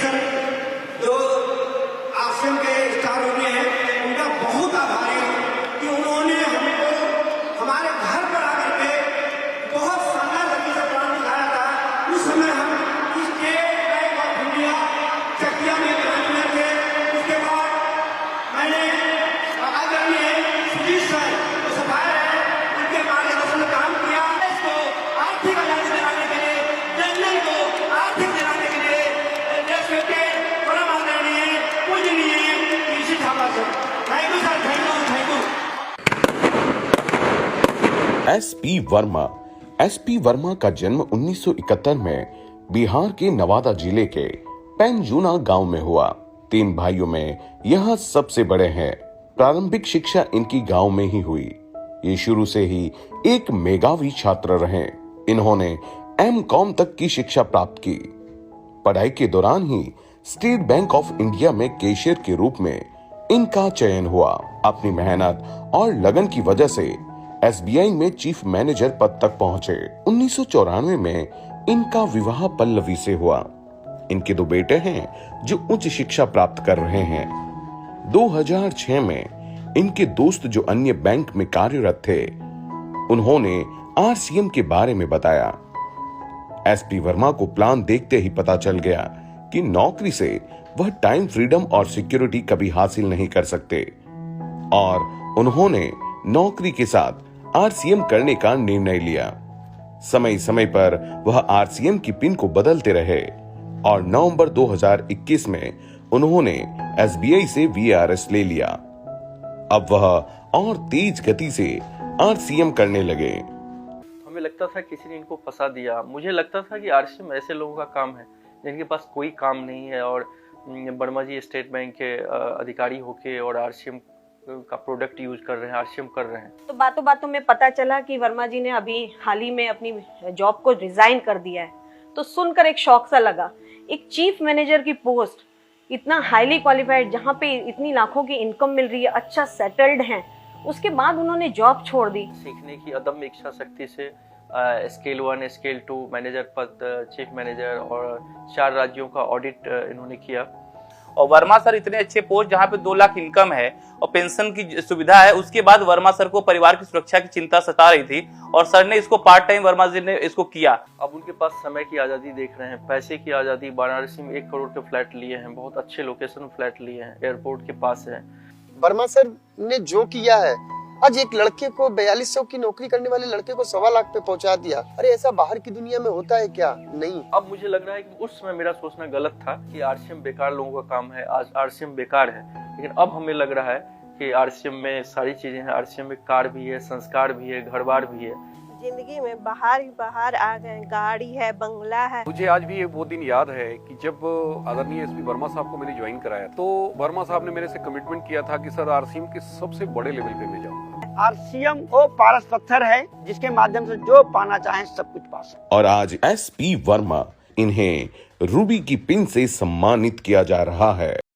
Sir जो आश्रम के स्टार हुए हैं उनका बहुत आभारी हूँ कि उन्होंने हमको हमारे घर पर आकर के बहुत शानदार तरीके से प्लान दिखाया था। उस समय हम State Bank of India Chakia में ब्रांच में थे। उसके बाद मैंने आदरणीय सुजीत सर सफाया है उनके मार्गदर्शन में काम किया। इसको आर्थिक आजादी दिलाने के लिए, जनता को आर्थिक दिलाने के लिए देश के परम आदरणीय पूजनीय Rishi Thakur sir, thank you sir, thank you. SP Verma. SP Verma का जन्म 1971 में बिहार के नवादा जिले के पेंजूना गांव में हुआ। 3 भाइयों में यह सबसे बड़े हैं। प्रारंभिक शिक्षा इनकी गांव में ही हुई। ये शुरू से ही एक मेधावी छात्र रहे। इन्होंने M.Com तक की शिक्षा प्राप्त की। पढ़ाई के दौरान ही स्टेट बैंक ऑफ इंडिया में कैशियर के रूप में इनका चयन हुआ। अपनी मेहनत और लगन की वजह से SBI में चीफ मैनेजर पद तक पहुंचे। 1994 में इनका विवाह पल्लवी से हुआ। इनके 2 बेटे हैं जो उच्च शिक्षा प्राप्त कर रहे हैं। 2006 में इनके दोस्त जो अन्य बैंक में कार्यरत थे, उन्होंने RCM के बारे में बताया। एसपी वर्मा को प्लान देखते ही पता चल गया कि नौकरी से वह टाइम फ्रीडम और सिक्योरिटी कभी हासिल नहीं कर सकते और उन्होंने नौकरी के साथ RCM करने का निर्णय लिया। समय समय पर वह RCM की पिन को बदलते रहे और नवंबर 2021 में उन्होंने SBI से VRS ले लिया। अब वह और तेज गति से RCM करने लगे। हमें लगता था किसी ने इनको फंसा दिया। मुझे लगता था कि RCM ऐसे लोगों का काम है जिनके पास कोई काम नहीं है और वर्मा जी स्टेट बैंक के अधिकारी होके और RCM का प्रोडक्ट यूज कर रहे हैं, RCM कर रहे हैं। तो बातों बातों में पता चला कि वर्मा जी ने अभी हाल ही में अपनी जॉब को रिजाइन कर दिया है। तो सुनकर एक शौक सा लगा। एक चीफ मैनेजर की पोस्ट, इतना हाईली क्वालिफाइड, जहाँ पे इतनी लाखों की इनकम मिल रही है, अच्छा सेटल्ड हैं, उसके बाद उन्होंने जॉब छोड़ दी। सीखने की अदम्य इच्छा शक्ति से स्केल 1, स्केल 2 मैनेजर पद, चीफ मैनेजर और 4 राज्यों का ऑडिट इन्होंने किया। और वर्मा सर इतने अच्छे पोस्ट जहाँ पे 2 लाख इनकम है और पेंशन की सुविधा है, उसके बाद वर्मा सर को परिवार की सुरक्षा की चिंता सता रही थी और सर ने इसको पार्ट टाइम वर्मा जी ने इसको किया। अब उनके पास समय की आज़ादी देख रहे हैं, पैसे की आज़ादी। वाराणसी में 1 करोड़ के फ्लैट लिए हैं, बहुत अच्छे लोकेशन में फ्लैट लिए हैं, एयरपोर्ट के पास है। वर्मा सर ने जो किया है, आज एक लड़के को 4200 की नौकरी करने वाले लड़के को 1.25 लाख पे पहुंचा दिया। अरे ऐसा बाहर की दुनिया में होता है क्या? नहीं। अब मुझे लग रहा है कि उस समय मेरा सोचना गलत था कि RCM बेकार लोगों का काम है। आज RCM बेकार है, लेकिन अब हमें लग रहा है कि RCM में सारी चीजें हैं। RCM में कार भी है, संस्कार भी है, घर बार भी है। जिंदगी में बाहर ही बाहर आ गए, गाड़ी है, बंगला है। मुझे आज भी ये वो दिन याद है कि जब आदरणीय एसपी वर्मा साहब को मैंने ज्वाइन कराया तो वर्मा साहब ने मेरे से कमिटमेंट किया था कि सर RCM के सबसे बड़े लेवल पे मैं जाऊंगा। RCM वो पारस पत्थर है जिसके माध्यम से जो पाना चाहे सब कुछ पा सकते। और आज एसपी वर्मा, इन्हें रूबी की पिन से सम्मानित किया जा रहा है।